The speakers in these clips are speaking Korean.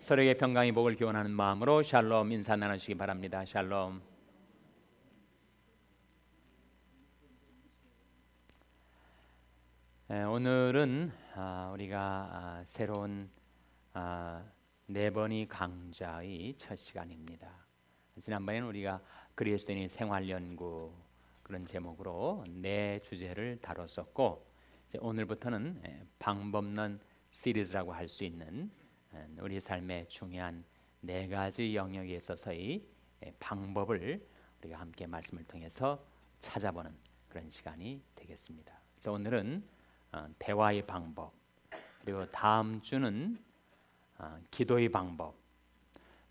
서로에게 평강의 복을 기원하는 마음으로 샬롬 인사 나누시기 바랍니다. 샬롬. 오늘은 우리가 새로운 네 번의 강좌의 첫 시간입니다. 지난번에는 우리가 그리스도인의 생활연구 그런 제목으로 네 주제를 다뤘었고, 이제 오늘부터는 방법론 시리즈라고 할 수 있는 우리 삶의 중요한 네 가지 영역에 있어서의 방법을 우리가 함께 말씀을 통해서 찾아보는 그런 시간이 되겠습니다. 그래서 오늘은 대화의 방법, 그리고 다음 주는 기도의 방법,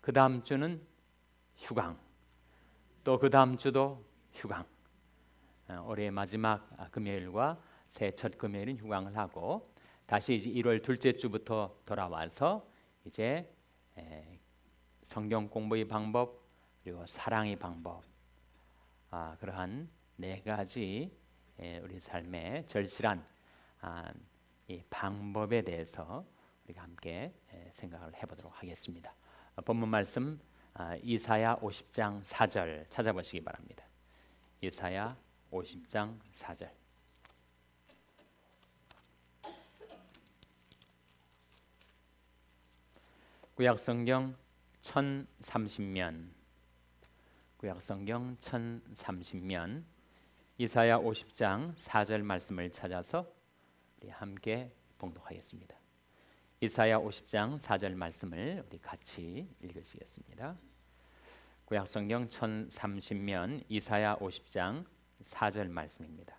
그 다음 주는 휴강, 또 그 다음 주도 휴강. 올해 마지막 금요일과 새해 첫 금요일은 휴강을 하고 다시 이제 1월 둘째 주부터 돌아와서 이제 성경 공부의 방법, 그리고 사랑의 방법, 그러한 네 가지 우리 삶의 절실한 이 방법에 대해서 우리가 함께 생각을 해보도록 하겠습니다. 본문 말씀 이사야 50장 4절 찾아보시기 바랍니다. 이사야 50장 4절. 구약성경 1030면, 구약성경 1030면 이사야 50장 4절 말씀을 찾아서 우리 함께 봉독하겠습니다. 이사야 50장 4절 말씀을 우리 같이 읽으시겠습니다. 구약성경 1030면 이사야 50장 4절 말씀입니다.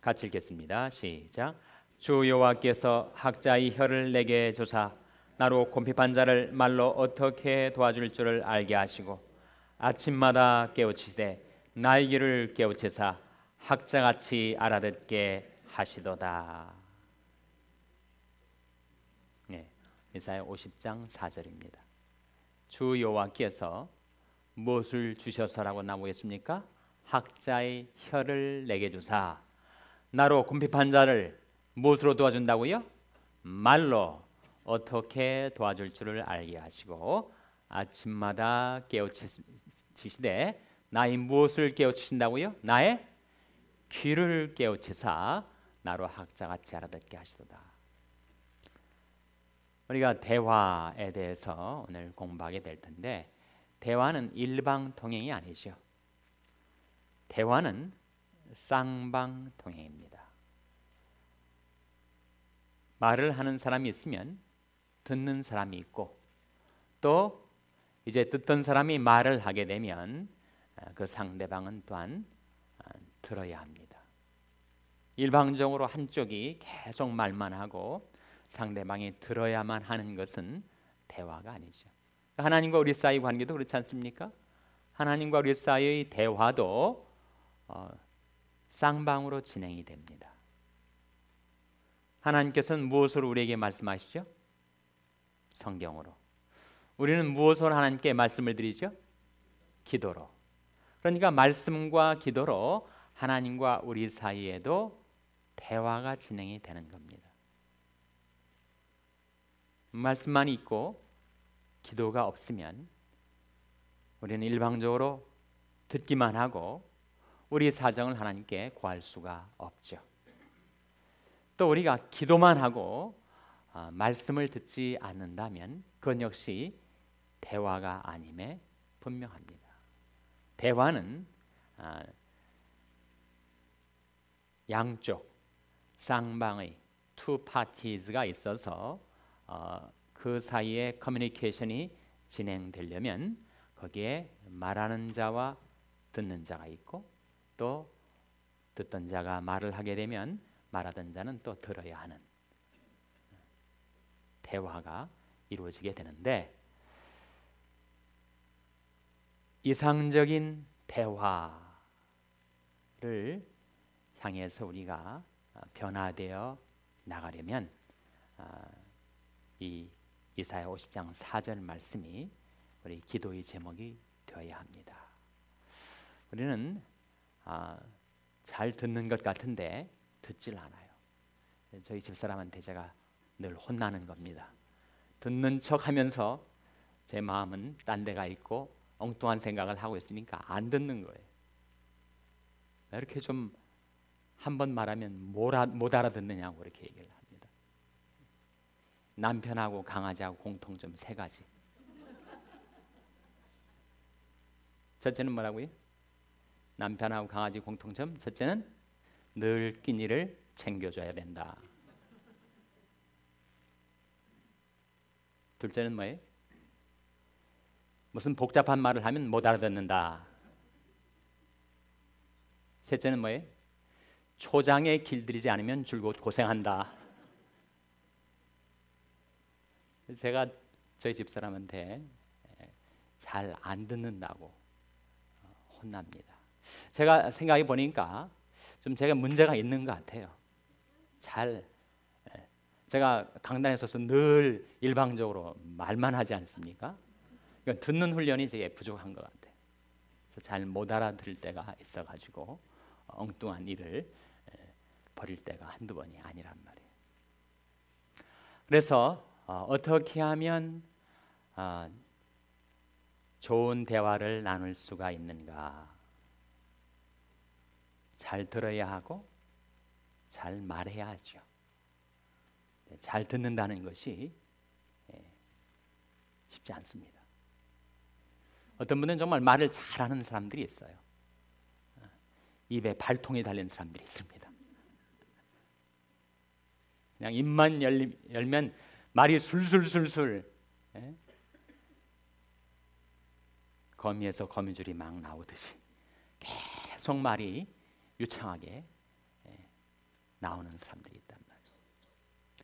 같이 읽겠습니다. 시작. 주 여호와께서 학자의 혀를 내게 주사 나로 곰핍한 자를 말로 어떻게 도와줄 줄을 알게 하시고 아침마다 깨우치되 나의 길을 깨우치사 학자같이 알아듣게 하시도다. 이사야 50장 4절입니다. 주 여호와께서 무엇을 주셔서라고 나오고 있습니까? 학자의 혀를 내게 주사 나로 곰핍한 자를 무엇으로 도와준다고요? 말로 어떻게 도와줄 줄을 알게 하시고 아침마다 깨우치시되 나의 무엇을 깨우치신다고요? 나의 귀를 깨우치사 나로 학자같이 알아듣게 하시도다. 우리가 대화에 대해서 오늘 공부하게 될 텐데, 대화는 일방통행이 아니죠. 대화는 쌍방통행입니다. 말을 하는 사람이 있으면 듣는 사람이 있고, 또 이제 듣던 사람이 말을 하게 되면 그 상대방은 또한 들어야 합니다. 일방적으로 한쪽이 계속 말만 하고 상대방이 들어야만 하는 것은 대화가 아니죠. 하나님과 우리 사이의 관계도 그렇지 않습니까? 하나님과 우리 사이의 대화도 쌍방으로 진행이 됩니다. 하나님께서는 무엇으로 우리에게 말씀하시죠? 성경으로. 우리는 무엇으로 하나님께 말씀을 드리죠? 기도로. 그러니까 말씀과 기도로 하나님과 우리 사이에도 대화가 진행이 되는 겁니다. 말씀만 있고 기도가 없으면 우리는 일방적으로 듣기만 하고 우리 사정을 하나님께 구할 수가 없죠. 또 우리가 기도만 하고 말씀을 듣지 않는다면 그건 역시 대화가 아님에 분명합니다. 대화는 양쪽 쌍방의 two parties가 있어서 그 사이에 커뮤니케이션이 진행되려면 거기에 말하는 자와 듣는 자가 있고, 또 듣던 자가 말을 하게 되면 말하던 자는 또 들어야 하는 대화가 이루어지게 되는데, 이상적인 대화를 향해서 우리가 변화되어 나가려면 이 이사야 50장 4절 말씀이 우리 기도의 제목이 되어야 합니다. 우리는 잘 듣는 것 같은데 듣질 않아요. 저희 집사람한테 제가 늘 혼나는 겁니다. 듣는 척 하면서 제 마음은 딴 데가 있고 엉뚱한 생각을 하고 있으니까 안 듣는 거예요. 이렇게 좀 한 번 말하면 못 알아듣느냐고 이렇게 얘기를 합니다. 남편하고 강아지하고 공통점 세 가지. 첫째는 뭐라고요? 남편하고 강아지 공통점. 첫째는 늘 끼니를 챙겨줘야 된다. 둘째는 뭐예요? 무슨 복잡한 말을 하면 못 알아듣는다. 셋째는 뭐예요? 초장에 길들이지 않으면 줄곧 고생한다. 제가 저희 집사람한테 잘 안 듣는다고 혼납니다. 제가 생각해 보니까 좀 제가 문제가 있는 것 같아요. 제가 강단에 서서 늘 일방적으로 말만 하지 않습니까? 그러니까 듣는 훈련이 제게 부족한 것 같아요. 그래서 잘 못 알아들을 때가 있어가지고 엉뚱한 일을 벌일 때가 한두 번이 아니란 말이에요. 그래서 어떻게 하면 좋은 대화를 나눌 수가 있는가? 잘 들어야 하고 잘 말해야 하죠. 잘 듣는다는 것이 쉽지 않습니다. 어떤 분은 정말 말을 잘하는 사람들이 있어요. 입에 발통이 달린 사람들이 있습니다. 그냥 입만 열면 말이 술술술술 거미에서 거미줄이 막 나오듯이 계속 말이 유창하게 나오는 사람들이 있단 말이에요.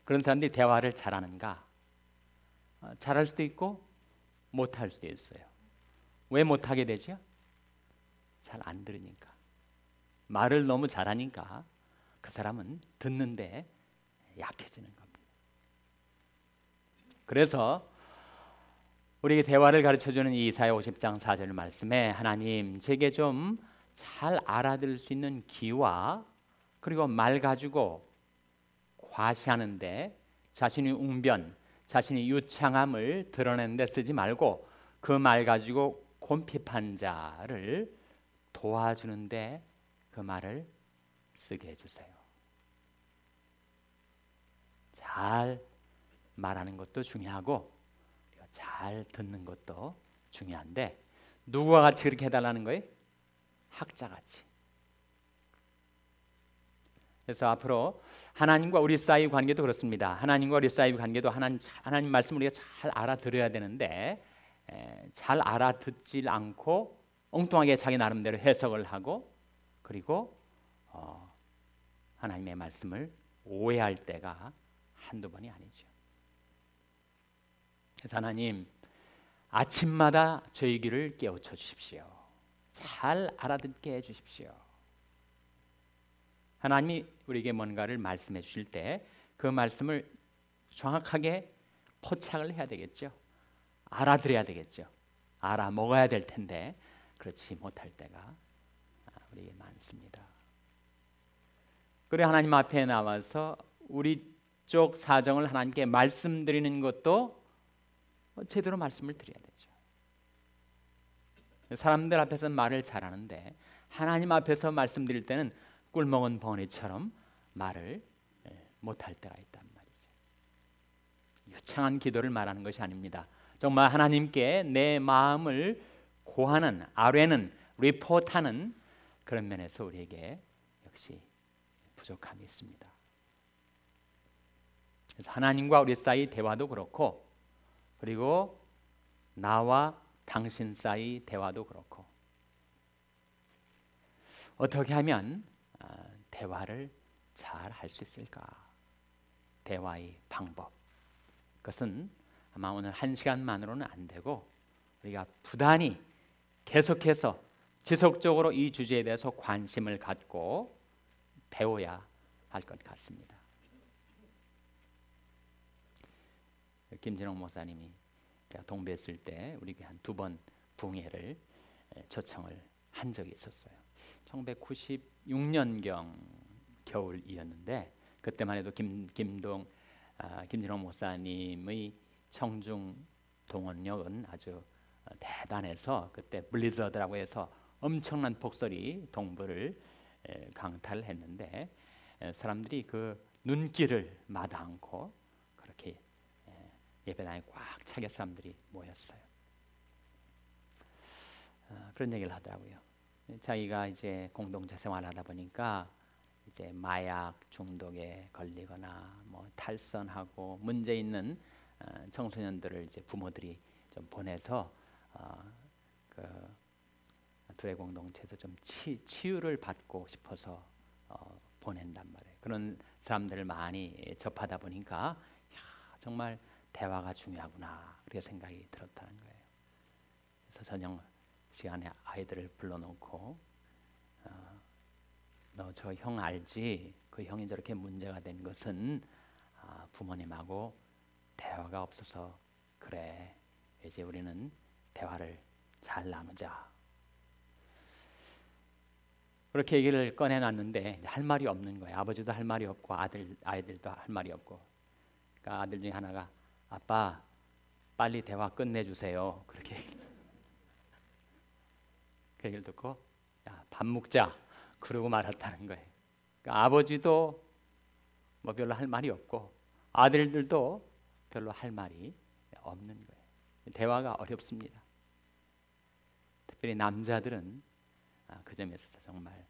그런 사람들이 대화를 잘하는가? 잘할 수도 있고 못할 수도 있어요. 왜 못하게 되죠? 잘 안 들으니까. 말을 너무 잘하니까 그 사람은 듣는데 약해지는 겁니다. 그래서 우리에게 대화를 가르쳐주는 이 이사야 50장 4절 말씀에 하나님 제게 좀 잘 알아들을 수 있는 귀와 그리고 말 가지고 과시하는데 자신의 웅변, 자신의 유창함을 드러내는 데 쓰지 말고 그 말 가지고 곰핍한 자를 도와주는데 그 말을 쓰게 해주세요. 잘 말하는 것도 중요하고 잘 듣는 것도 중요한데 누구와 같이 그렇게 해달라는 거예요? 학자같이. 그래서 앞으로 하나님과 우리 사이의 관계도 그렇습니다. 하나님과 우리 사이의 관계도 하나님 말씀을 우리가 잘 알아들어야 되는데 잘 알아듣질 않고 엉뚱하게 자기 나름대로 해석을 하고 그리고 하나님의 말씀을 오해할 때가 한두 번이 아니죠. 그래서 하나님 아침마다 저희 귀를 깨우쳐 주십시오. 잘 알아듣게 해주십시오. 하나님이 우리에게 뭔가를 말씀해 주실 때 그 말씀을 정확하게 포착을 해야 되겠죠. 알아들어야 되겠죠. 알아먹어야 될 텐데 그렇지 못할 때가 우리에게 많습니다. 그래 하나님 앞에 나와서 우리 쪽 사정을 하나님께 말씀드리는 것도 제대로 말씀을 드려야 되죠. 사람들 앞에서는 말을 잘하는데 하나님 앞에서 말씀드릴 때는 꿀먹은 벙어리처럼 말을 못할 때가 있단 말이죠. 유창한 기도를 말하는 것이 아닙니다. 정말 하나님께 내 마음을 고하는, 아뢰는, 리포트하는 그런 면에서 우리에게 역시 부족함이 있습니다. 그래서 하나님과 우리 사이 대화도 그렇고 그리고 나와 당신 사이 대화도 그렇고 어떻게 하면 대화를 잘 할 수 있을까? 대화의 방법. 그것은 아마 오늘 1시간만으로는 안 되고 우리가 부단히 계속해서 지속적으로 이 주제에 대해서 관심을 갖고 배워야 할 것 같습니다. 김진홍 목사님이 제가 동부에 있을 때 우리 한 2번 붕회를 초청을 한 적이 있었어요. 1996년경 겨울이었는데 그때만 해도 김진홍 목사님의 청중 동원력은 아주 대단해서 그때 블리저드라고 해서 엄청난 폭설이 동부를 강탈했는데 사람들이 그 눈길을 마다 않고 그렇게 예배당에 꽉 차게 사람들이 모였어요. 그런 얘기를 하더라고요. 자기가 이제 공동체 생활하다 보니까 이제 마약 중독에 걸리거나 뭐 탈선하고 문제 있는 청소년들을 이제 부모들이 좀 보내서 그 둘의 공동체에서 좀 치유를 받고 싶어서 보낸단 말이에요. 그런 사람들을 많이 접하다 보니까 정말 대화가 중요하구나 그렇게 생각이 들었다는 거예요. 그래서 저녁 시간에 아이들을 불러놓고 너 저 형 알지? 그 형이 저렇게 문제가 된 것은 부모님하고 대화가 없어서 그래. 이제 우리는 대화를 잘 나누자. 그렇게 얘기를 꺼내놨는데 할 말이 없는 거예요. 아버지도 할 말이 없고 아이들도 할 말이 없고. 그러니까 아들 중에 하나가 아빠 빨리 대화 끝내주세요. 그렇게 그 얘기를 듣고 야, 밥 먹자. 그러고 말았다는 거예요. 그러니까 아버지도 뭐 별로 할 말이 없고 아들들도 별로 할 말이 없는 거예요. 대화가 어렵습니다. 특별히 남자들은 그 점에서 정말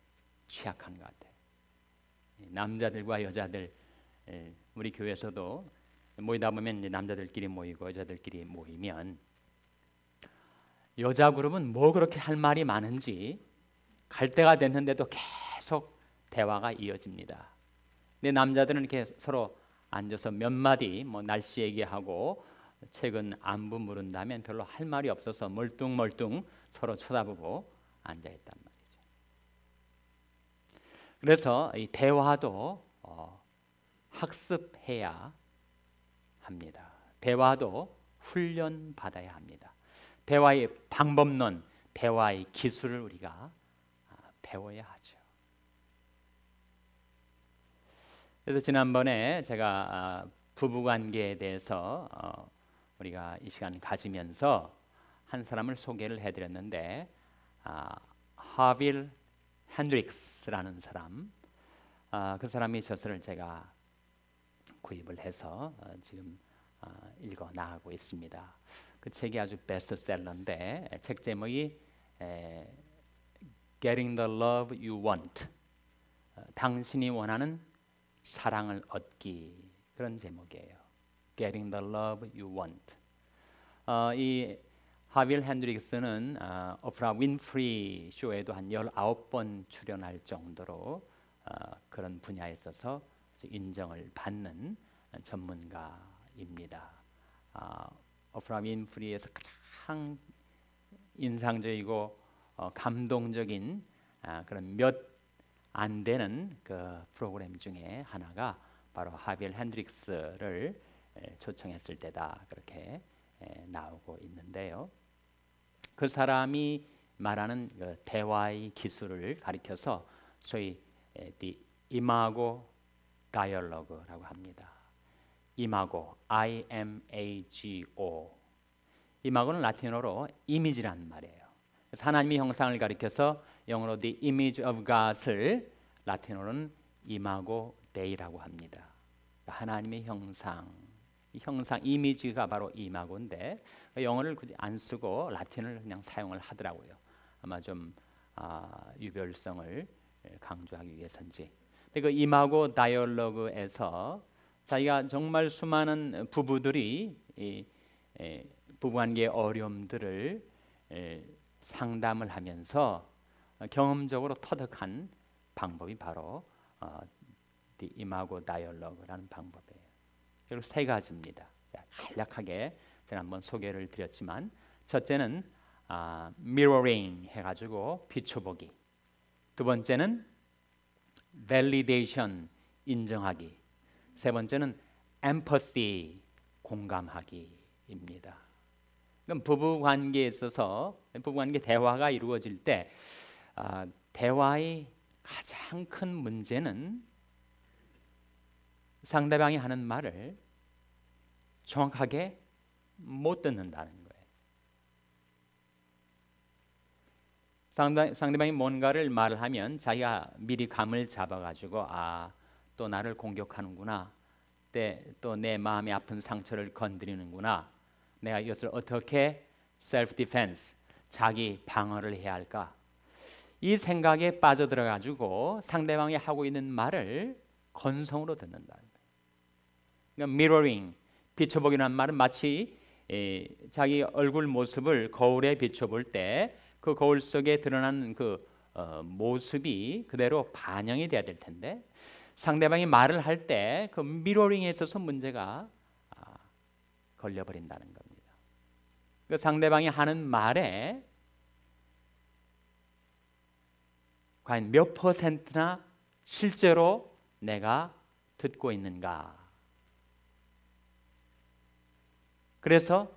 취약한 것 같아요. 남자들과 여자들 우리 교회에서도 모이다 보면 이제 남자들끼리 모이고 여자들끼리 모이면 여자 그룹은 뭐 그렇게 할 말이 많은지 갈 때가 됐는데도 계속 대화가 이어집니다. 근데 남자들은 이렇게 서로 앉아서 몇 마디 뭐 날씨 얘기하고 최근 안부 물은다면 별로 할 말이 없어서 멀뚱멀뚱 서로 쳐다보고 앉아 있단 말이죠. 그래서 이 대화도 학습해야 합니다. 대화도 훈련 받아야 합니다. 대화의 방법론, 대화의 기술을 우리가 배워야 하죠. 그래서 지난번에 제가 부부관계에 대해서 우리가 이 시간 가지면서 한 사람을 소개를 해드렸는데 하빌 핸드릭스라는 사람, 그 사람이 저서를 제가 구입을 해서 지금 읽어 나가고 있습니다. 그 책이 아주 베스트셀러인데 책 제목이 Getting the Love You Want, 당신이 원하는 사랑을 얻기, 그런 제목이에요. Getting the Love You Want. 이 하빌 핸드릭스는 오프라 윈프리 쇼에도 한 19번 출연할 정도로 그런 분야에 있어서 인정을 받는 전문가입니다. 오프라 윈프리에서 가장 인상적이고 감동적인 그런 몇 안 되는 그 프로그램 중에 하나가 바로 하빌 핸드릭스를 초청했을 때다, 그렇게 나오고 있는데요. 그 사람이 말하는 그 대화의 기술을 가리켜서 소위 the imago dialogue라고 합니다. imago, I-M-A-G-O. imago는 라틴어로 이미지란 말이에요. 하나님의 형상을 가리켜서 영어로 the image of God을 라틴어로는 imago Dei라고 합니다. 하나님의 형상, 형상 이미지가 바로 imago인데 영어를 굳이 안 쓰고 라틴을 그냥 사용을 하더라고요. 아마 좀 유별성을 강조하기 위해서인지. 근데 그 imago dialogue에서 자기가 정말 수많은 부부들이 부부관계의 어려움들을 상담을 하면서 경험적으로 터득한 방법이 바로 the imago dialogue라는 방법이에요. 그리고 세 가지입니다. 간략하게 제가 한번 소개를 드렸지만, 첫째는 mirroring 해가지고 비춰보기, 두 번째는 validation 인정하기, 세 번째는 empathy 공감하기입니다. 그럼 부부관계에 있어서 부부관계 대화가 이루어질 때 대화의 가장 큰 문제는 상대방이 하는 말을 정확하게 못 듣는다는 거예요. 상대방이 뭔가를 말을 하면 자기가 미리 감을 잡아가지고 또 나를 공격하는구나, 또 내 마음의 아픈 상처를 건드리는구나, 내가 이것을 어떻게 self defense, 자기 방어를 해야 할까, 이 생각에 빠져들어가지고 상대방이 하고 있는 말을 건성으로 듣는다. 그러니까 mirroring, 비춰보기라는 말은 마치 자기 얼굴 모습을 거울에 비춰볼 때 그 거울 속에 드러나는 그 모습이 그대로 반영이 돼야 될 텐데, 상대방이 말을 할 때 그 미러링에 있어서 문제가 걸려버린다는 겁니다. 그 상대방이 하는 말에 과연 몇 퍼센트나 실제로 내가 듣고 있는가. 그래서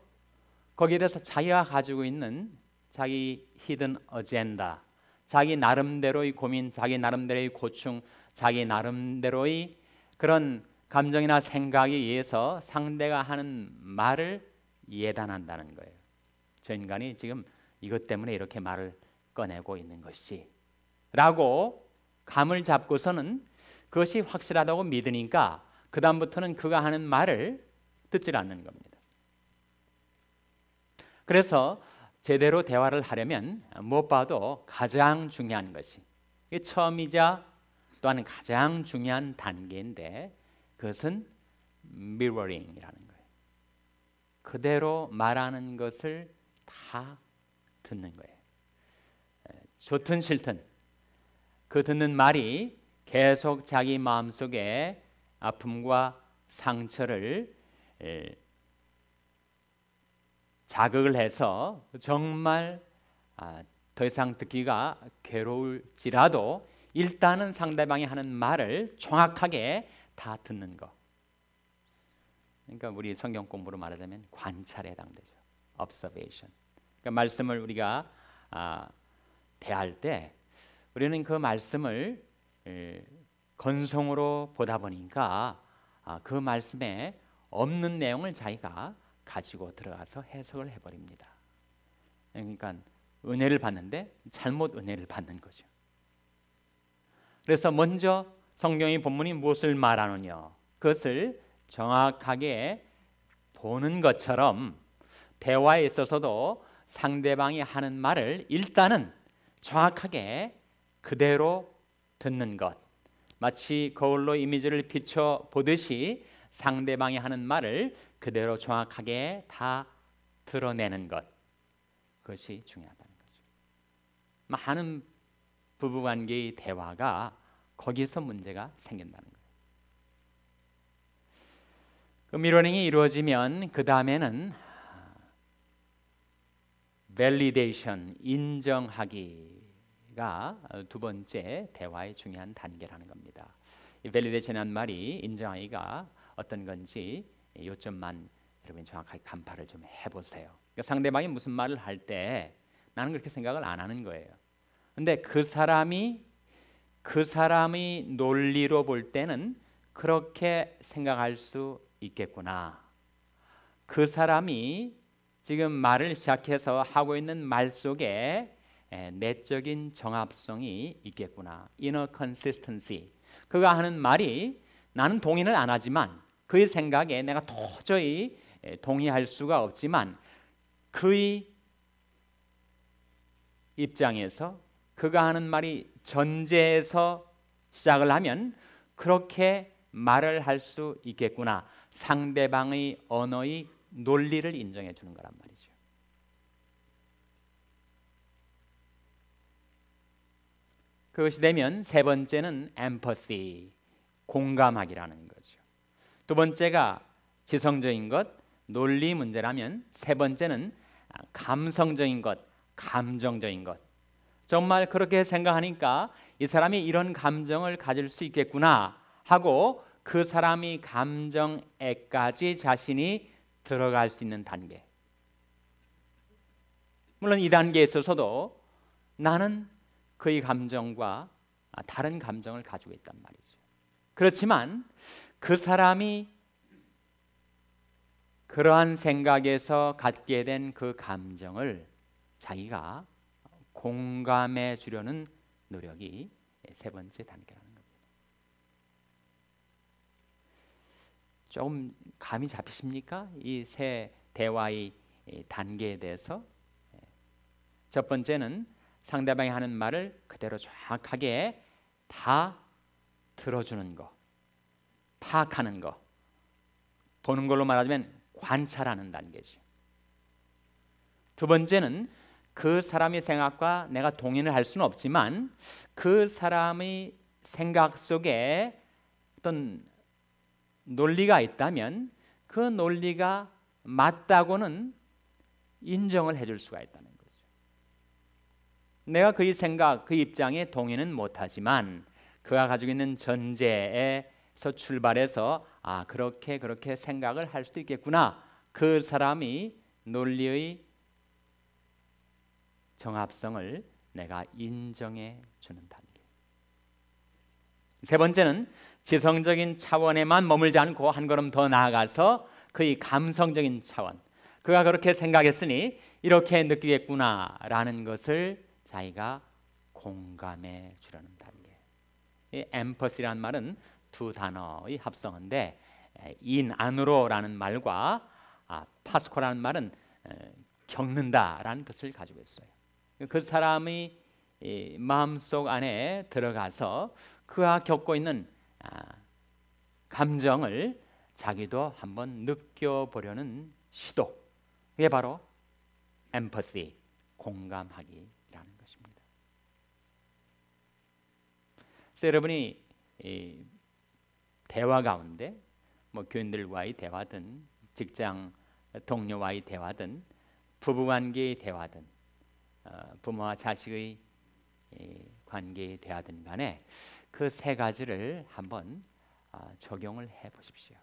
거기에 대해서 자기가 가지고 있는 자기 히든 어젠다, 자기 나름대로의 고민, 자기 나름대로의 고충, 자기 나름대로의 그런 감정이나 생각에 의해서 상대가 하는 말을 예단한다는 거예요. 저 인간이 지금 이것 때문에 이렇게 말을 꺼내고 있는 것이 라고 감을 잡고서는 그것이 확실하다고 믿으니까 그 다음부터는 그가 하는 말을 듣질 않는 겁니다. 그래서 제대로 대화를 하려면 무엇보다도 가장 중요한 것이, 이게 처음이자 또한 가장 중요한 단계인데, 그것은 mirroring이라는 거예요. 그대로 말하는 것을 다 듣는 거예요. 좋든 싫든 그 듣는 말이 계속 자기 마음속에 아픔과 상처를 자극을 해서 정말 더 이상 듣기가 괴로울지라도 일단은 상대방이 하는 말을 정확하게 다 듣는 것. 그러니까 우리 성경 공부로 말하자면 관찰에 해당되죠. observation. 그러니까 말씀을 우리가 대할 때 우리는 그 말씀을 건성으로 보다 보니까 그 말씀에 없는 내용을 자기가 가지고 들어가서 해석을 해버립니다. 그러니까 은혜를 받는데 잘못 은혜를 받는 거죠. 그래서 먼저 성경의 본문이 무엇을 말하느냐, 그것을 정확하게 보는 것처럼 대화에 있어서도 상대방이 하는 말을 일단은 정확하게 그대로 듣는 것, 마치 거울로 이미지를 비춰 보듯이 상대방이 하는 말을 그대로 정확하게 다 드러내는 것, 그것이 중요하다는 거죠. 많은 부부관계의 대화가 거기서 문제가 생긴다는 거예요. 그 미러링이 이루어지면 그 다음에는 validation, 인정하기가 두 번째 대화의 중요한 단계라는 겁니다. 이 validation이라는 말이 인정하기가 어떤 건지 요점만 여러분 정확하게 간파를 좀 해보세요. 그러니까 상대방이 무슨 말을 할 때 나는 그렇게 생각을 안 하는 거예요. 근데 그 사람이 논리로 볼 때는 그렇게 생각할 수 있겠구나. 그 사람이 지금 말을 시작해서 하고 있는 말 속에 내적인 정합성이 있겠구나. inner consistency. 그가 하는 말이 나는 동의는 안 하지만 그의 생각에 내가 도저히 동의할 수가 없지만 그의 입장에서 그가 하는 말이 전제에서 시작을 하면 그렇게 말을 할 수 있겠구나. 상대방의 언어의 논리를 인정해 주는 거란 말이죠. 그것이 되면 세 번째는 empathy, 공감하기라는 거죠. 두 번째가 지성적인 것, 논리 문제라면 세 번째는 감성적인 것, 감정적인 것. 정말 그렇게 생각하니까 이 사람이 이런 감정을 가질 수 있겠구나 하고 그 사람이 감정에까지 자신이 들어갈 수 있는 단계. 물론 이 단계에 있어서도 나는 그의 감정과 다른 감정을 가지고 있단 말이죠. 그렇지만 그 사람이 그러한 생각에서 갖게 된 그 감정을 자기가 공감해 주려는 노력이 세 번째 단계라는 겁니다. 조금 감이 잡히십니까? 이 세 대화의 단계에 대해서. 첫 번째는 상대방이 하는 말을 그대로 정확하게 다 들어주는 거, 파악하는 거, 보는 걸로 말하자면 관찰하는 단계죠. 두 번째는 그 사람의 생각과 내가 동의를 할 수는 없지만 그 사람의 생각 속에 어떤 논리가 있다면 그 논리가 맞다고는 인정을 해줄 수가 있다는 거죠. 내가 그의 생각, 그 입장에 동의는 못하지만 그가 가지고 있는 전제에서 출발해서 그렇게 생각을 할 수도 있겠구나. 그 사람이 논리의 정합성을 내가 인정해 주는 단계. 세 번째는 지성적인 차원에만 머물지 않고 한 걸음 더 나아가서 그의 감성적인 차원, 그가 그렇게 생각했으니 이렇게 느끼겠구나라는 것을 자기가 공감해 주려는 단계. 이 empathy라는 말은 두 단어의 합성어인데 in 안으로라는 말과 파스코라는 말은 겪는다라는 뜻을 가지고 있어요. 그 사람의 마음속 안에 들어가서 그가 겪고 있는 감정을 자기도 한번 느껴보려는 시도, 이게 바로 empathy, 공감하기라는 것입니다. 그래서 여러분이 대화 가운데 교인들과의 대화든 직장 동료와의 대화든 부부관계의 대화든 부모와 자식의 관계의 대화든 간에 그 세 가지를 한번 적용을 해 보십시오.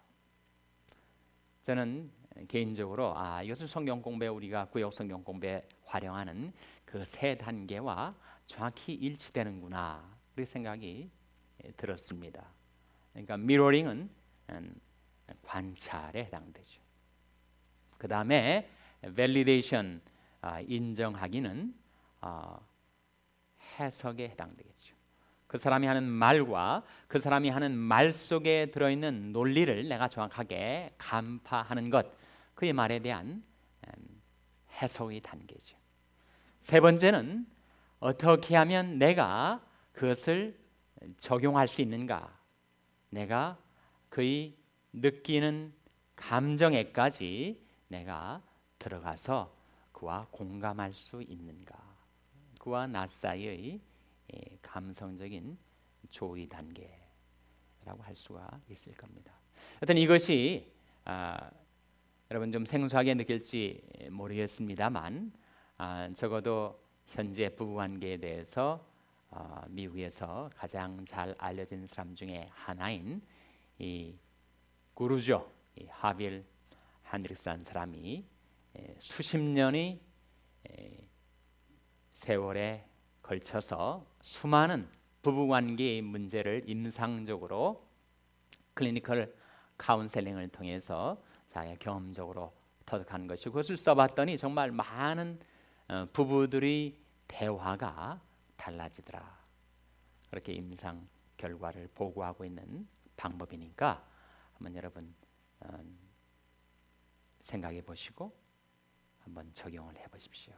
저는 개인적으로 이것을 성경 공부에 우리가 구역 성경 공부에 활용하는 그 세 단계와 정확히 일치되는구나 그런 생각이 들었습니다. 그러니까 미러링은 관찰에 해당되죠. 그 다음에 밸리데이션, 인정하기는 해석에 해당되겠죠. 그 사람이 하는 말과 그 사람이 하는 말 속에 들어있는 논리를 내가 정확하게 간파하는 것, 그의 말에 대한 해석의 단계죠. 세 번째는 어떻게 하면 내가 그것을 적용할 수 있는가, 내가 그의 느끼는 감정에까지 내가 들어가서 그와 공감할 수 있는가, 그와 나 사이의 감성적인 조의 단계라고 할 수가 있을 겁니다. 하여튼 이것이 여러분 좀 생소하게 느낄지 모르겠습니다만 적어도 현재 부부관계에 대해서 미국에서 가장 잘 알려진 사람 중에 하나인 이 구루죠, 이 하빌 핸드릭스라는 사람이 수십 년의 세월에 걸쳐서 수많은 부부관계의 문제를 임상적으로 클리니컬 카운셀링을 통해서 자기가 경험적으로 터득한 것이, 그것을 써봤더니 정말 많은 부부들의 대화가 달라지더라. 그렇게 임상 결과를 보고하고 있는 방법이니까 한번 여러분 생각해 보시고 한번 적용을 해 보십시오.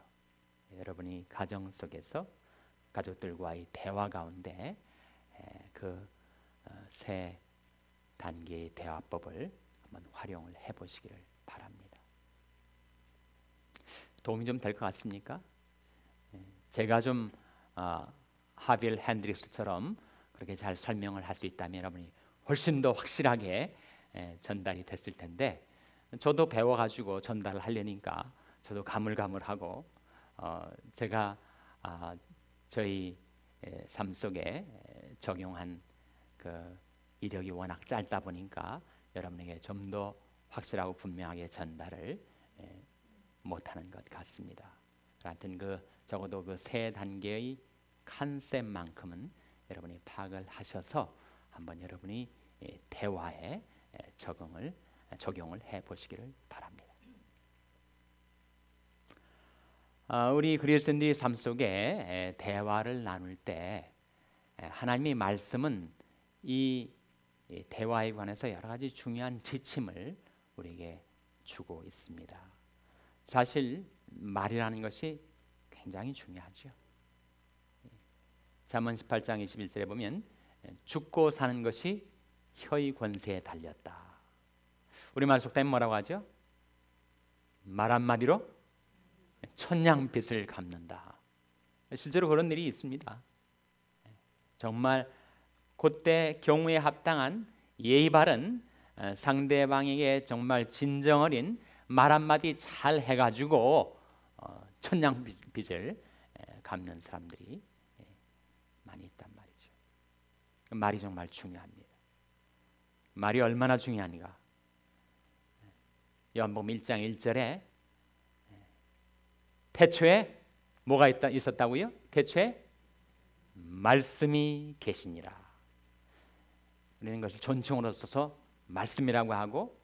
여러분이 가정 속에서 가족들과의 대화 가운데 그 세 단계의 대화법을 한번 활용을 해 보시기를 바랍니다. 도움이 좀 될 것 같습니까? 제가 좀 하빌 핸드릭스처럼 그렇게 잘 설명을 할 수 있다면 여러분이 훨씬 더 확실하게 전달이 됐을 텐데, 저도 배워가지고 전달을 하려니까 저도 가물가물하고 제가 저희 삶 속에 적용한 그 이력이 워낙 짧다 보니까 여러분에게 좀 더 확실하고 분명하게 전달을 못하는 것 같습니다. 하여튼 적어도 그 세 단계의 컨셉만큼은 여러분이 파악을 하셔서 한번 여러분이 대화에 적용을 해 보시기를 바랍니다. 우리 그리스도인들의 삶 속에 대화를 나눌 때 하나님의 말씀은 이 대화에 관해서 여러 가지 중요한 지침을 우리에게 주고 있습니다. 사실 말이라는 것이 굉장히 중요하죠. 잠언 18장 21절에 보면 죽고 사는 것이 혀의 권세에 달렸다. 우리말 속담에 뭐라고 하죠? 말 한마디로 천냥빚을 갚는다. 실제로 그런 일이 있습니다. 정말 그때 경우에 합당한 예의 바른 상대방에게 정말 진정 어린 말 한마디 잘 해가지고 천냥빚을 갚는 사람들이 많이 있단 말이죠. 말이 정말 중요합니다. 말이 얼마나 중요한가? 요한복음 1장 1절에 태초에 뭐가 있었다고요? 태초에 말씀이 계시니라. 우리는 것을 존칭으로 써서 말씀이라고 하고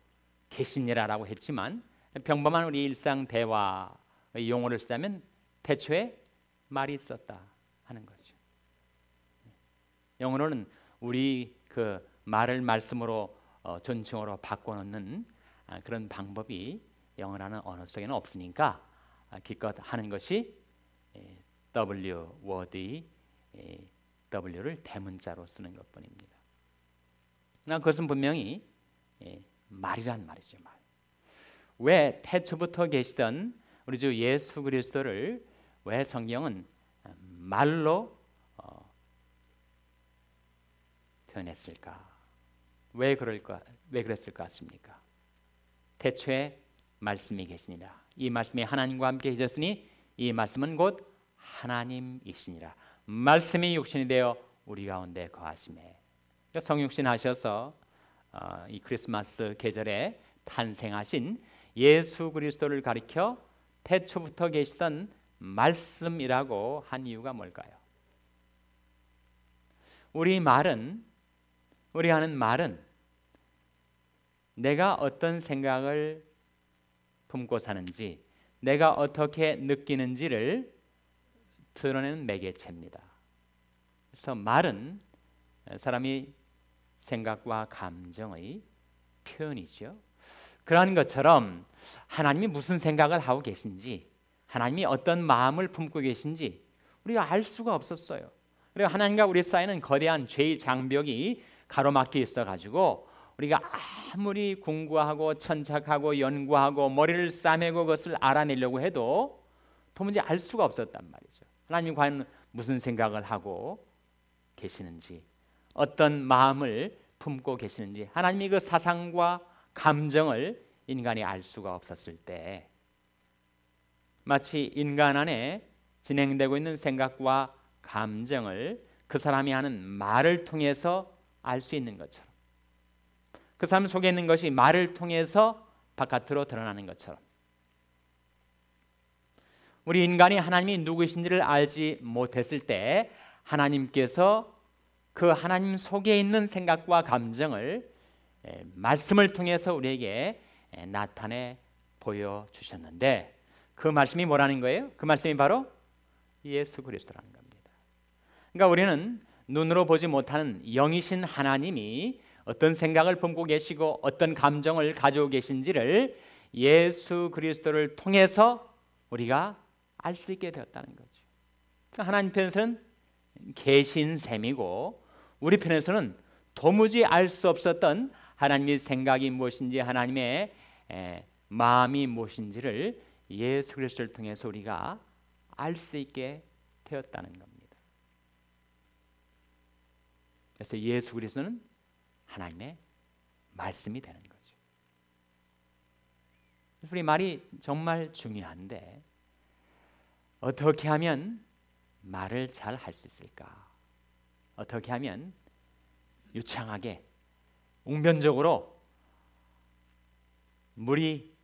계시니라라고 했지만 평범한 우리 일상 대화의 용어를 쓰자면 태초에 말이 있었다 하는 거죠. 영어로는 우리 그 말을 말씀으로 존칭어로 바꿔놓는 그런 방법이 영어라는 언어 속에는 없으니까 기껏 하는 것이 W word의 W를 대문자로 쓰는 것뿐입니다. 그것은 분명히 말이란 말이죠. 말. 왜 태초부터 계시던 우리 주 예수 그리스도를 왜 성경은 말로 표현했을까? 왜 그랬을 것 같습니까? 태초에 말씀이 계시니라. 이 말씀이 하나님과 함께 계셨으니 이 말씀은 곧 하나님이시니라. 말씀이 육신이 되어 우리 가운데 거하시매. 성육신 하셔서 이 크리스마스 계절에 탄생하신 예수 그리스도를 가리켜 태초부터 계시던 말씀이라고 한 이유가 뭘까요? 우리 하는 말은 내가 어떤 생각을 품고 사는지, 내가 어떻게 느끼는지를 드러내는 매개체입니다. 그래서 말은 사람이 생각과 감정의 표현이죠. 그러한 것처럼 하나님이 무슨 생각을 하고 계신지, 하나님이 어떤 마음을 품고 계신지 우리가 알 수가 없었어요. 그리고 하나님과 우리 사이는 거대한 죄의 장벽이 가로막혀 있어가지고 우리가 아무리 공부하고 천착하고 연구하고 머리를 싸매고 그것을 알아내려고 해도 도무지 알 수가 없었단 말이죠. 하나님이 과연 무슨 생각을 하고 계시는지, 어떤 마음을 품고 계시는지, 하나님이 그 사상과 감정을 인간이 알 수가 없었을 때 마치 인간 안에 진행되고 있는 생각과 감정을 그 사람이 하는 말을 통해서 알 수 있는 것처럼, 그 사람 속에 있는 것이 말을 통해서 바깥으로 드러나는 것처럼 우리 인간이 하나님이 누구신지를 알지 못했을 때 하나님께서 그 하나님 속에 있는 생각과 감정을 말씀을 통해서 우리에게 나타내 보여주셨는데 그 말씀이 뭐라는 거예요? 그 말씀이 바로 예수 그리스도라는 겁니다. 그러니까 우리는 눈으로 보지 못하는 영이신 하나님이 어떤 생각을 품고 계시고 어떤 감정을 가지고 계신지를 예수 그리스도를 통해서 우리가 알 수 있게 되었다는 거죠. 하나님 편에서는 계신 셈이고 우리 편에서는 도무지 알 수 없었던 하나님의 생각이 무엇인지, 하나님의 마음이 무엇인지를 예수 그리스도를 통해서 우리가 알 수 있게 되었다는 겁니다. 그래서 예수 그리스도는 하나님의 말씀이 되는 거죠. 우리 말이 정말 중요한데 어떻게 하면 말을 잘 할 수 있을까? 어떻게 하면 유창하게 웅변적으로 물이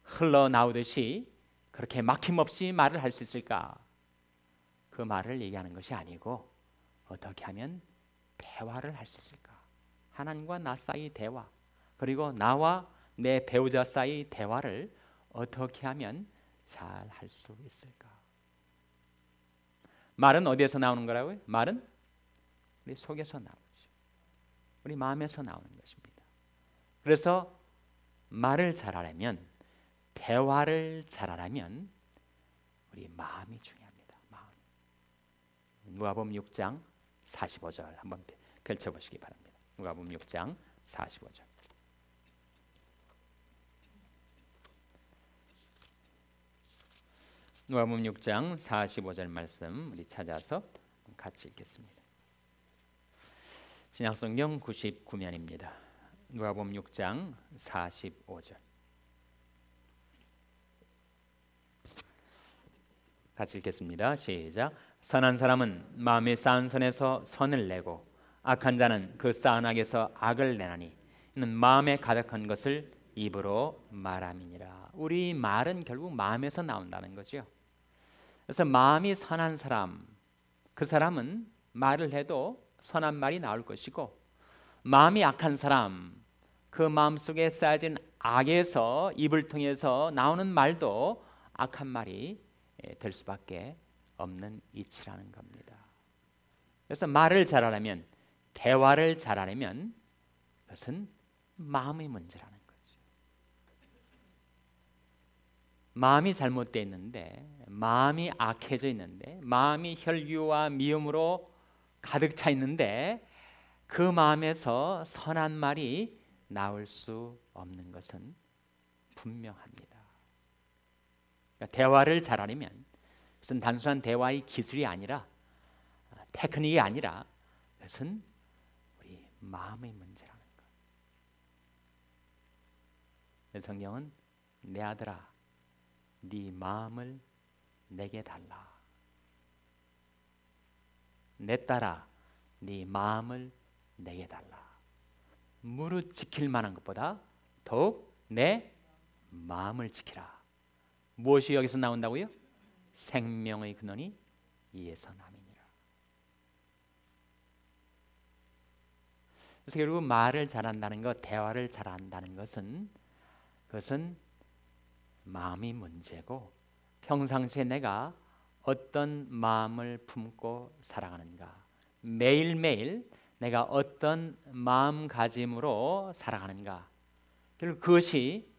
흘러나오듯이 그렇게 막힘없이 말을 할 수 있을까? 그 말을 얘기하는 것이 아니고 어떻게 하면 대화를 할 수 있을까? 하나님과 나 사이 대화, 그리고 나와 내 배우자 사이 대화를 어떻게 하면 잘 할 수 있을까? 말은 어디에서 나오는 거라고요? 말은 우리 속에서 나오죠. 우리 마음에서 나오는 것입니다. 그래서 말을 잘하려면, 대화를 잘하려면 우리 마음이 중요합니다. 마음. 누가복음 6장 45절 한번 펼쳐보시기 바랍니다. 누가복음 6장 45절. 누가복음 6장 45절 말씀 우리 찾아서 같이 읽겠습니다. 신약성경 99면입니다. 누가복음 6장 45절. 같이 읽겠습니다. 시작. 선한 사람은 마음에 쌓은 선에서 선을 내고 악한 자는 그 쌓은 악에서 악을 내나니 이는 마음에 가득한 것을 입으로 말함이니라. 우리 말은 결국 마음에서 나온다는 거죠. 그래서 마음이 선한 사람, 그 사람은 말을 해도 선한 말이 나올 것이고, 마음이 악한 사람, 그 마음속에 쌓여진 악에서 입을 통해서 나오는 말도 악한 말이 될 수밖에 없는 이치라는 겁니다. 그래서 말을 잘하려면, 대화를 잘하려면 그것은 마음의 문제라는 거죠. 마음이 잘못되어 있는데, 마음이 악해져 있는데, 마음이 혈기와 미움으로 가득 차 있는데 그 마음에서 선한 말이 나올 수 없는 것은 분명합니다. 그러니까 대화를 잘하려면 그것은 단순한 대화의 기술이 아니라, 테크닉이 아니라 그것은 우리 마음의 문제라는 거예요. 성경은 내 아들아 네 마음을 내게 달라, 내 딸아 네 마음을 내게 달라. 무릇 지킬 만한 것보다 더욱 내 마음을 지키라. 무엇이 여기서 나온다고요? 생명의 근원이 이에서 남이니라. 그래서 결국 말을 잘한다는 것, 대화를 잘한다는 것은 그것은 마음이 문제고, 평상시에 내가 어떤 마음을 품고 살아가는가, 매일매일 내가 어떤 마음가짐으로 살아가는가, 결국 그것이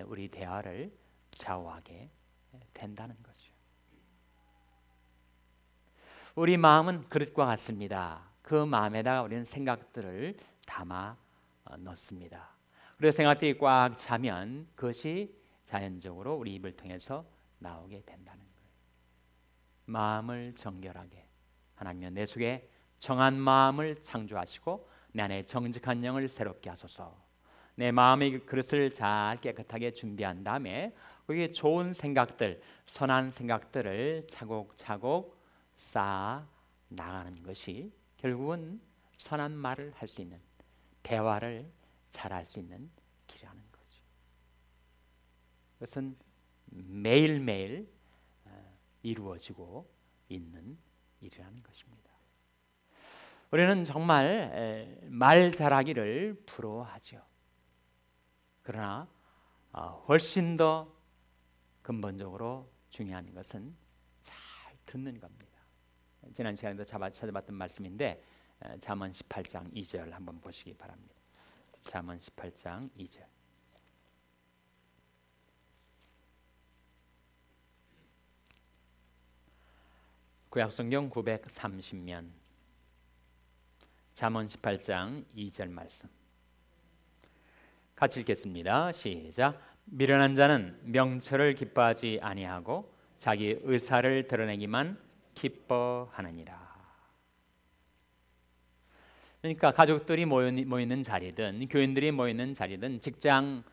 우리 대화를 좌우하게 된다는 거죠. 우리 마음은 그릇과 같습니다. 그 마음에다가 우리는 생각들을 담아 넣습니다. 그래서 생각들이 꽉 차면 그것이 자연적으로 우리 입을 통해서 나오게 된다는 거예요. 마음을 정결하게, 하나님은 내 속에 정한 마음을 창조하시고 내 안에 정직한 영을 새롭게 하소서. 내 마음의 그릇을 잘 깨끗하게 준비한 다음에 거기에 좋은 생각들, 선한 생각들을 차곡차곡 쌓아 나가는 것이 결국은 선한 말을 할 수 있는, 대화를 잘할 수 있는 길이라는 거죠. 그것은 매일매일 이루어지고 있는 일이라는 것입니다. 우리는 정말 말 잘하기를 부러워하죠. 그러나 훨씬 더 근본적으로 중요한 것은 잘 듣는 겁니다. 지난 시간에도 찾아봤던 말씀인데 잠언 18장 2절 한번 보시기 바랍니다. 잠언 18장 2절. 구약성경 930면 잠언 18장 2절 말씀 같이 읽겠습니다. 시작. 미련한 자는 명철을 기뻐하지 아니하고 자기 의사를 드러내기만 기뻐하느니라. 그러니까 가족들이 모이는 자리든, 교인들이 모이는 자리든, 직장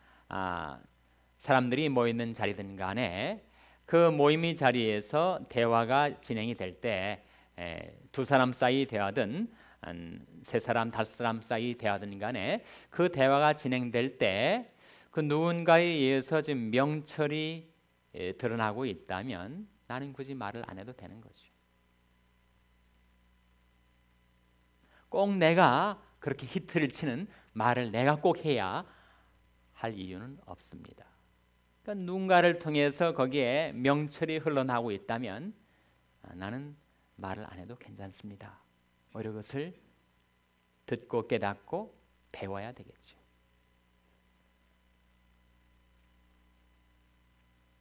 사람들이 모이는 자리든 간에 그 모임의 자리에서 대화가 진행이 될 때, 두 사람 사이 대화든 세 사람, 다섯 사람 사이 대화든 간에 그 대화가 진행될 때 그 누군가에 의해서 지금 명철이 드러나고 있다면 나는 굳이 말을 안 해도 되는 거죠. 꼭 내가 그렇게 히트를 치는 말을 내가 꼭 해야 할 이유는 없습니다. 그러니까 누군가를 통해서 거기에 명철이 흘러나오고 있다면 나는 말을 안 해도 괜찮습니다. 오히려 그것을 듣고 깨닫고 배워야 되겠죠.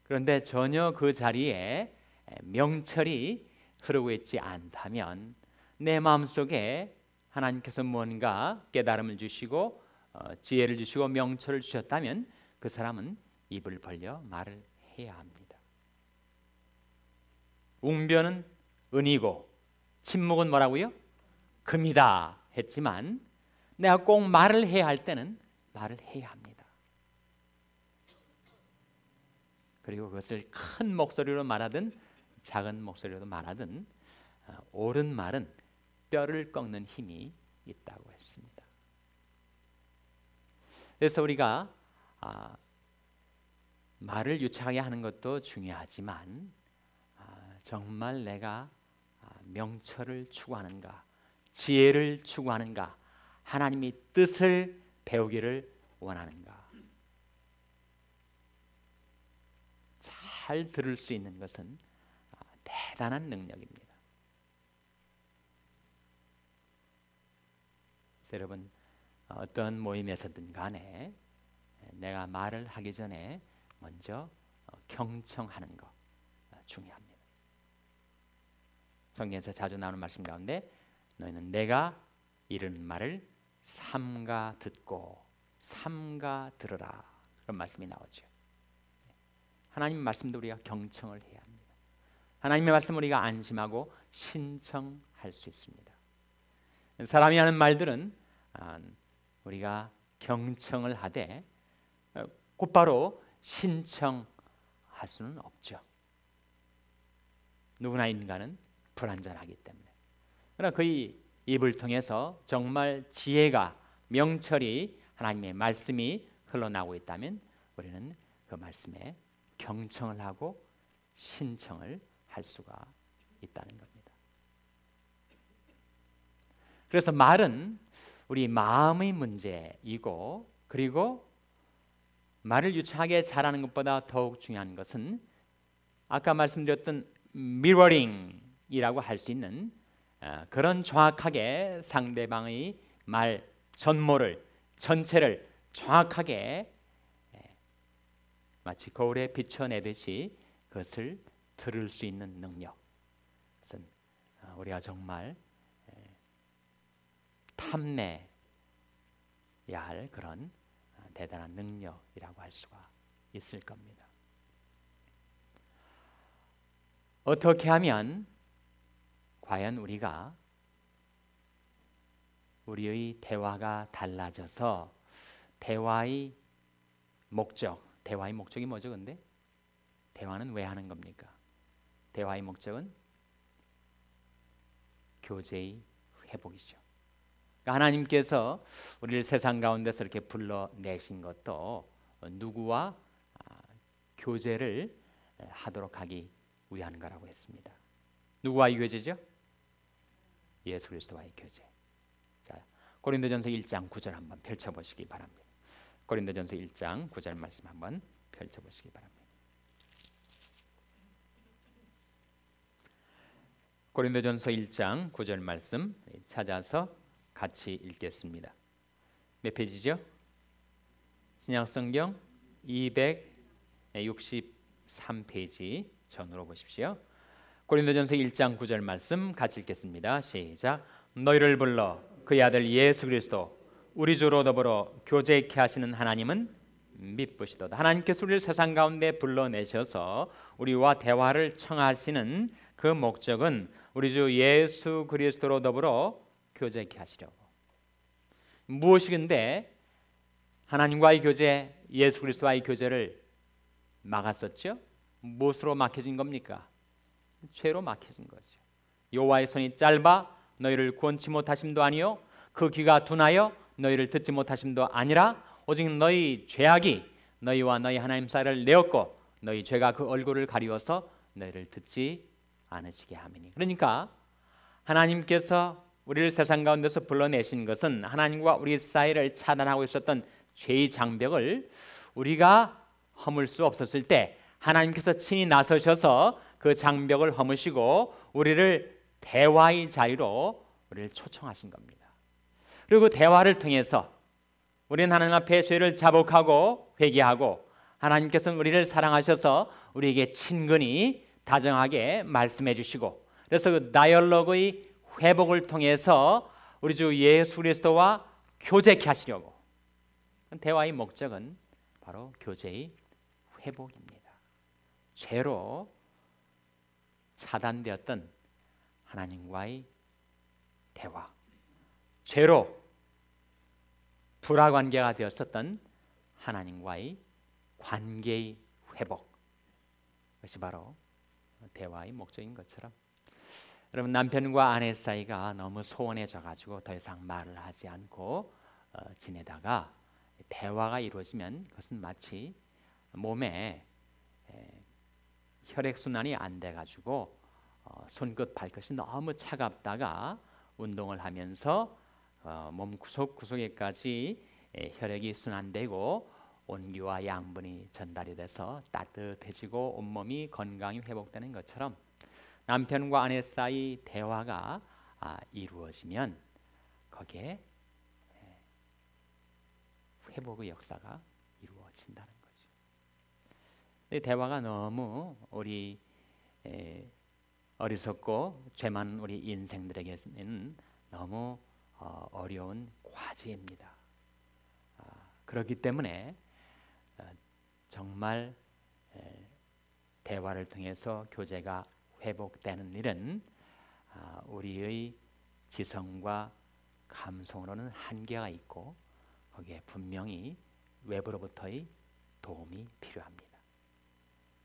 그런데 전혀 그 자리에 명철이 흐르고 있지 않다면 내 마음속에 하나님께서 뭔가 깨달음을 주시고 지혜를 주시고 명철을 주셨다면 그 사람은 입을 벌려 말을 해야 합니다. 웅변은 은이고 침묵은 뭐라고요? 금이다 했지만 내가 꼭 말을 해야 할 때는 말을 해야 합니다. 그리고 그것을 큰 목소리로 말하든 작은 목소리로 말하든 옳은 말은 뼈를 꺾는 힘이 있다고 했습니다. 그래서 우리가 말을 유창하게 하는 것도 중요하지만 정말 내가 명철을 추구하는가, 지혜를 추구하는가, 하나님의 뜻을 배우기를 원하는가. 잘 들을 수 있는 것은 대단한 능력입니다. 여러분, 어떤 모임에서든 간에 내가 말을 하기 전에 먼저 경청하는 것 중요합니다. 성경에서 자주 나오는 말씀 가운데 너희는 내가 이르는 말을 삼가 듣고 삼가 들으라, 그런 말씀이 나오죠. 하나님의 말씀도 우리가 경청을 해야 합니다. 하나님의 말씀 우리가 안심하고 신청할 수 있습니다. 사람이 하는 말들은 우리가 경청을 하되 곧바로 신청할 수는 없죠. 누구나 인간은 불완전하기 때문에. 그러나 그의 입을 통해서 정말 지혜가, 명철이, 하나님의 말씀이 흘러나오고 있다면 우리는 그 말씀에 경청을 하고 신청을 할 수가 있다는 겁니다. 그래서 말은 우리 마음의 문제이고, 그리고 말을 유창하게 잘하는 것보다 더욱 중요한 것은 아까 말씀드렸던 미러링이라고 할 수 있는 그런 정확하게 상대방의 말 전모를, 전체를 정확하게 마치 거울에 비춰내듯이 그것을 들을 수 있는 능력. 그것은 우리가 정말 탐내야 할 그런 대단한 능력이라고 할 수가 있을 겁니다. 어떻게 하면 과연 우리가 우리의 대화가 달라져서 대화의 목적이 뭐죠? 근데 대화는 왜 하는 겁니까? 대화의 목적은 교제의 회복이죠. 그러니까 하나님께서 우리를 세상 가운데서 이렇게 불러내신 것도 누구와 교제를 하도록 하기 위한 거라고 했습니다. 누구와의 교제죠? 예수 그리스도와의 교제. 자, 고린도전서 1장 9절 한번 펼쳐보시기 바랍니다. 고린도전서 1장 9절 말씀 한번 펼쳐보시기 바랍니다. 고린도전서 1장 9절 말씀 찾아서 같이 읽겠습니다. 몇 페이지죠? 신약성경 263페이지 전으로 보십시오. 고린도전서 1장 9절 말씀 같이 읽겠습니다. 시작. 너희를 불러 그의 아들 예수 그리스도 우리 주로 더불어 교제케 하시는 하나님은 미쁘시도다. 하나님께서 우리를 세상 가운데 불러내셔서 우리와 대화를 청하시는 그 목적은 우리 주 예수 그리스도로 더불어 교제케 하시려고. 무엇이근데 하나님과의 교제, 예수 그리스도와의 교제를 막았었죠? 무엇으로 막혀진 겁니까? 죄로 막혀진 거죠. 여호와의 손이 짧아 너희를 구원치 못하심도 아니요 그 귀가 둔하여 너희를 듣지 못하심도 아니라 오직 너희 죄악이 너희와 너희 하나님 사이를 내었고 너희 죄가 그 얼굴을 가리워서 너희를 듣지 않으시게 함이니. 그러니까 하나님께서 우리를 세상 가운데서 불러내신 것은 하나님과 우리 사이를 차단하고 있었던 죄의 장벽을 우리가 허물 수 없었을 때 하나님께서 친히 나서셔서 그 장벽을 허무시고 우리를 대화의 자리로 우리를 초청하신 겁니다. 그리고 그 대화를 통해서 우리는 하나님 앞에 죄를 자복하고 회개하고 하나님께서는 우리를 사랑하셔서 우리에게 친근히 다정하게 말씀해 주시고 그래서 그 다이얼로그의 회복을 통해서 우리 주 예수 그리스도와 교제케 하시려고 대화의 목적은 바로 교제의 회복입니다. 죄로 차단되었던 하나님과의 대화, 죄로 불화관계가 되었었던 하나님과의 관계의 회복, 그것이 바로 대화의 목적인 것처럼 여러분 남편과 아내 사이가 너무 소원해져 가지고 더 이상 말을 하지 않고 지내다가 대화가 이루어지면 그것은 마치 몸에 혈액순환이 안 돼 가지고 손끝 발끝이 너무 차갑다가 운동을 하면서 몸 구석구석에까지 혈액이 순환되고 온기와 양분이 전달이 돼서 따뜻해지고 온몸이 건강이 회복되는 것처럼 남편과 아내 사이 대화가 이루어지면 거기에 회복의 역사가 이루어진다는 거죠. 이 대화가 너무 우리 어리석고 죄 많은 우리 인생들에게는 너무 어려운 과제입니다. 그렇기 때문에 정말 대화를 통해서 교제가 회복되는 일은 우리의 지성과 감성으로는 한계가 있고 거기에 분명히 외부로부터의 도움이 필요합니다.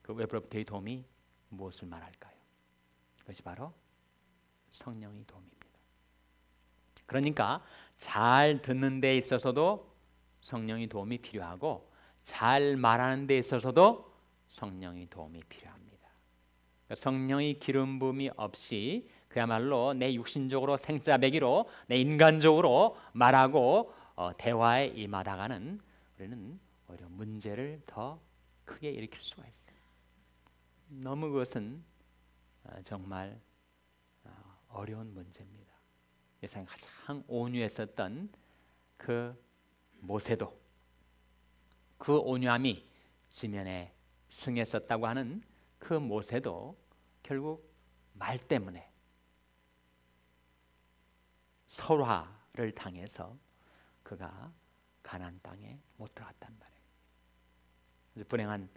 그 외부로부터의 도움이 무엇을 말할까요? 그것이 바로 성령의 도움입니다. 그러니까 잘 듣는 데 있어서도 성령의 도움이 필요하고 잘 말하는 데 있어서도 성령의 도움이 필요합니다. 그러니까 성령의 기름 부음이 없이 그야말로 내 육신적으로 생짜배기로 내 인간적으로 말하고 대화에 임하다가는 우리는 오히려 문제를 더 크게 일으킬 수가 있어요. 너무 그것은 정말 어려운 문제입니다. 세상에 가장 온유했었던 그 모세도 그 온유함이 지면에 승했었다고 하는 그 모세도 결국 말 때문에 설화를 당해서 그가 가나안 땅에 못 들어갔단 말이에요. 그래서 불행한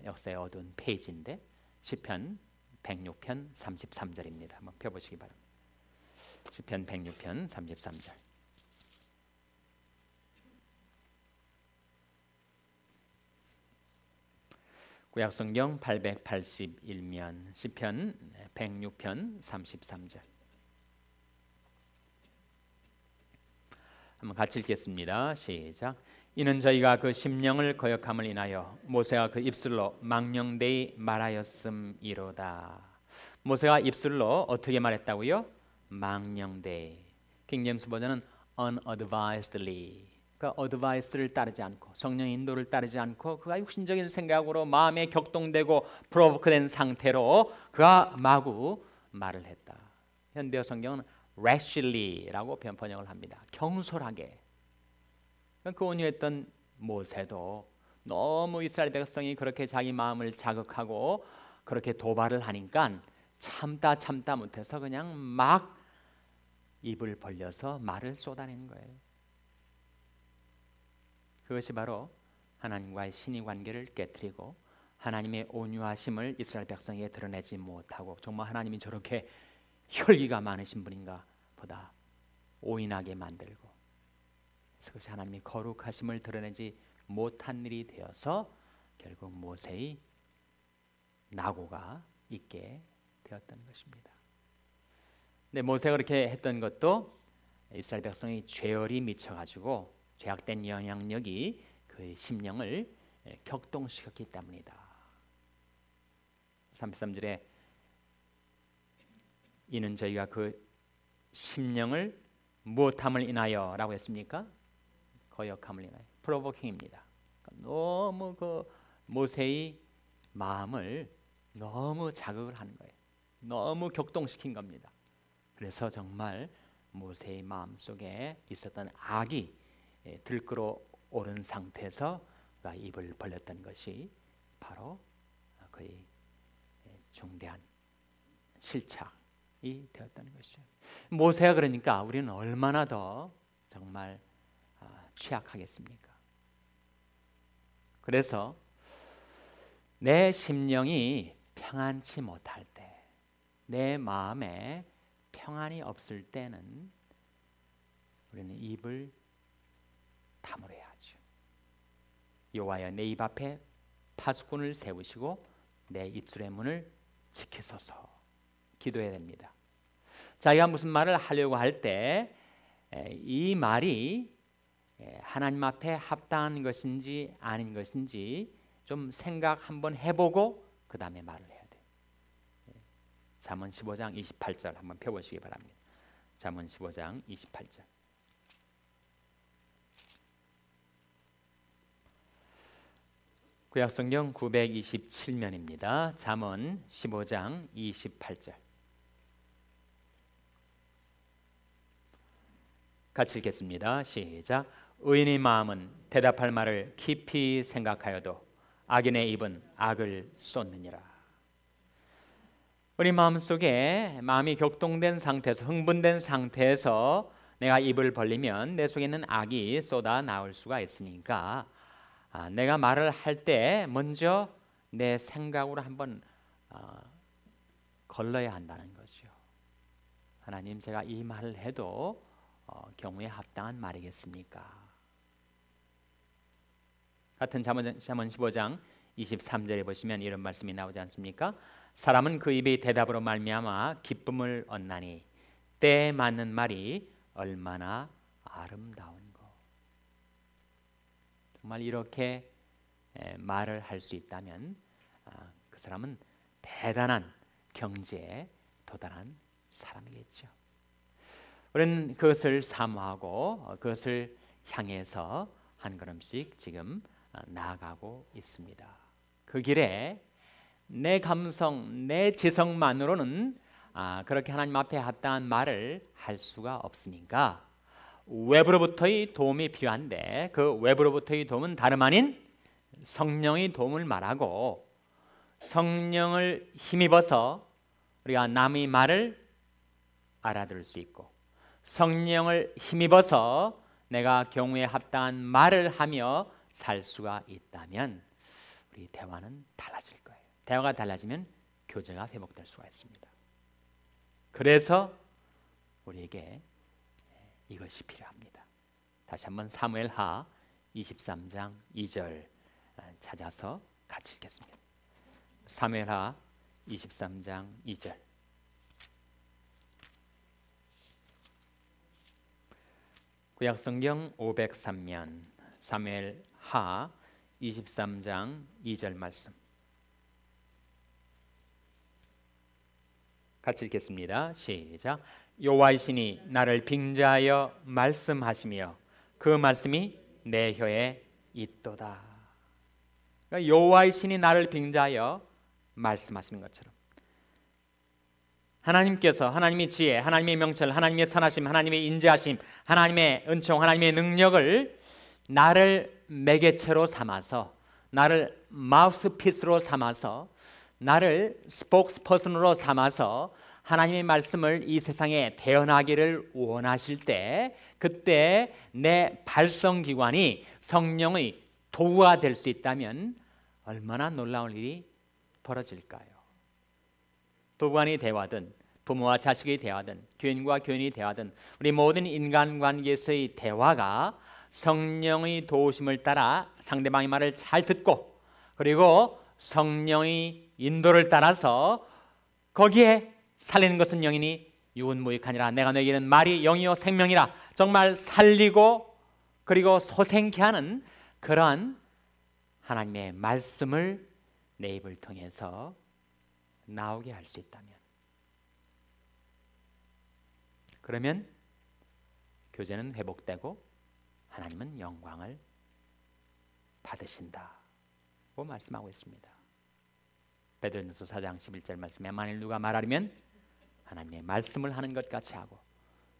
역사의 어두운 페이지인데 시편 106편 33절입니다. 한번 펴보시기 바랍니다. 시편 106편 33절. 구약성경 881면 시편 106편 33절. 한번 같이 읽겠습니다. 시작. 이는 저희가 그 심령을 거역함을 인하여 모세가 그 입술로 망령되이 말하였음이로다. 모세가 입술로 어떻게 말했다고요? 망령되이. 킹제임스 버전은 unadvisedly. 그러니까 어드바이스를 따르지 않고 성령의 인도를 따르지 않고 그가 육신적인 생각으로 마음에 격동되고 프로보크된 상태로 그가 마구 말을 했다. 현대어 성경은 rashly라고 번역을 합니다. 경솔하게. 그 온유했던 모세도 너무 이스라엘 백성이 그렇게 자기 마음을 자극하고 그렇게 도발을 하니까 참다 못해서 그냥 막 입을 벌려서 말을 쏟아내는 거예요. 그것이 바로 하나님과의 신의 관계를 깨뜨리고 하나님의 온유하심을 이스라엘 백성에게 드러내지 못하고 정말 하나님이 저렇게 혈기가 많으신 분인가 보다 오인하게 만들고 그것이 하나님의 거룩하심을 드러내지 못한 일이 되어서 결국 모세의 낙오가 있게 되었던 것입니다. 근데 모세가 그렇게 했던 것도 이스라엘 백성의 죄열이 미쳐가지고 죄악된 영향력이 그의 심령을 격동시켰기 때문이다. 33절에 이는 저희가 그 심령을 무엇함을 인하여 라고 했습니까? 거역함을 인하여. 프로보킹입니다. 그러니까 너무 그 모세의 마음을 너무 자극을 하는 거예요. 너무 격동시킨 겁니다. 그래서 정말 모세의 마음속에 있었던 악이 들끓어 오른 상태에서 그가 입을 벌렸던 것이 바로 그의 중대한 실착이 되었다는 것이죠. 모세가 그러니까 우리는 얼마나 더 정말 취약하겠습니까? 그래서 내 심령이 평안치 못할 때, 내 마음에 평안이 없을 때는 우리는 입을 다물어야 하죠. 여호와여, 내 입 앞에 파수꾼을 세우시고 내 입술의 문을 지키소서. 기도해야 됩니다. 자기가 무슨 말을 하려고 할 때 이 말이 하나님 앞에 합당한 것인지 아닌 것인지 좀 생각 한번 해보고 그 다음에 말을 해야 돼요. 잠언 15장 28절 한번 펴보시기 바랍니다. 잠언 15장 28절. 구약성경 927면입니다. 잠언 15장 28절. 같이 읽겠습니다. 시작. 의인의 마음은 대답할 말을 깊이 생각하여도 악인의 입은 악을 쏟느니라. 우리 마음속에 마음이 격동된 상태에서, 흥분된 상태에서 내가 입을 벌리면 내 속에 있는 악이 쏟아 나올 수가 있으니까 내가 말을 할 때 먼저 내 생각으로 한번 걸러야 한다는 거죠. 하나님, 제가 이 말을 해도 경우에 합당한 말이겠습니까? 같은 잠언 15장 23절에 보시면 이런 말씀이 나오지 않습니까? 사람은 그 입의 대답으로 말미암아 기쁨을 얻나니 때에 맞는 말이 얼마나 아름다운 것. 정말 이렇게 말을 할 수 있다면 그 사람은 대단한 경지에 도달한 사람이겠죠. 우리는 그것을 사모하고 그것을 향해서 한 걸음씩 지금 나아가고 있습니다. 그 길에 내 감성, 내 지성만으로는 그렇게 하나님 앞에 합당한 말을 할 수가 없으니까 외부로부터의 도움이 필요한데, 그 외부로부터의 도움은 다름 아닌 성령의 도움을 말하고, 성령을 힘입어서 우리가 남의 말을 알아들을 수 있고, 성령을 힘입어서 내가 경우에 합당한 말을 하며 살 수가 있다면 우리 대화는 달라질 거예요. 대화가 달라지면 교제가 회복될 수가 있습니다. 그래서 우리에게 이것이 필요합니다. 다시 한번 사무엘하 23장 2절 찾아서 같이 읽겠습니다. 사무엘하 23장 2절. 구약성경 503면 사무엘하 23장 2절 말씀 같이 읽겠습니다. 시작. 여호와의 신이 나를 빙자하여 말씀하시며 그 말씀이 내 혀에 있도다. 그러니까 여호와의 신이 나를 빙자하여 말씀하시는 것처럼 하나님께서, 하나님의 지혜, 하나님의 명철, 하나님의 선하심, 하나님의 인자하심, 하나님의 은총, 하나님의 능력을 나를 매개체로 삼아서, 나를 마우스피스로 삼아서, 나를 스포크스퍼슨으로 삼아서 하나님의 말씀을 이 세상에 대언하기를 원하실 때, 그때 내 발성기관이 성령의 도구가 될 수 있다면 얼마나 놀라운 일이 벌어질까요? 부부간의 대화든, 부모와 자식의 대화든, 교인과 교인의 대화든, 우리 모든 인간관계에서의 대화가 성령의 도우심을 따라 상대방의 말을 잘 듣고, 그리고 성령의 인도를 따라서 거기에 살리는 것은 영이니 육은 무익하니라. 내가 너에게는 말이 영이요 생명이라. 정말 살리고 그리고 소생케 하는 그러한 하나님의 말씀을 내 입을 통해서 나오게 할 수 있다면, 그러면 교제는 회복되고 하나님은 영광을 받으신다. 말씀하고 있습니다. 베드로전서 4장 11절 말씀에 만일 누가 말하려면 하나님의 말씀을 하는 것 같이 하고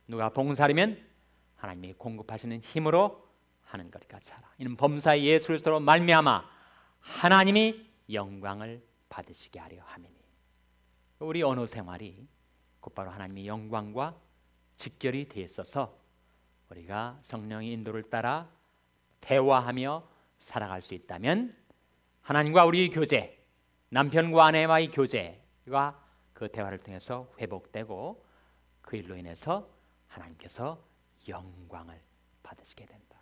누가 봉사하려면 하나님이 공급하시는 힘으로 하는 것 같이 하라. 이는 범사 예수 그리스도로 말미암아 하나님이 영광을 받으시게 하려 함이니. 우리 언어 생활이 곧바로 하나님의 영광과 직결이 되어 있어서 우리가 성령의 인도를 따라 대화하며 살아갈 수 있다면 하나님과 우리의 교제, 남편과 아내와의 교제가 그 대화를 통해서 회복되고 그 일로 인해서 하나님께서 영광을 받으시게 된다.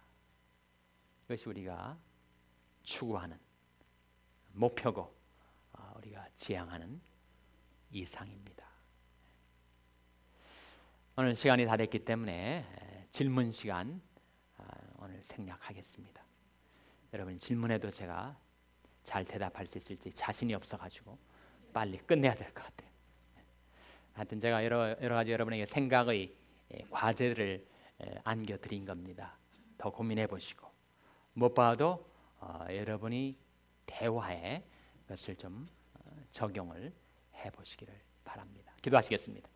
이것이 우리가 추구하는 목표고 우리가 지향하는 이상입니다. 오늘 시간이 다 됐기 때문에 질문 시간 오늘 생략하겠습니다. 여러분 질문에도 제가 잘 대답할 수 있을지 자신이 없어가지고 빨리 끝내야 될 것 같아요. 하여튼 제가 여러 가지 여러분에게 생각의 과제를 안겨드린 겁니다. 더 고민해 보시고 무엇보다도 여러분이 대화에 그것을 좀 적용을 해보시기를 바랍니다. 기도하시겠습니다.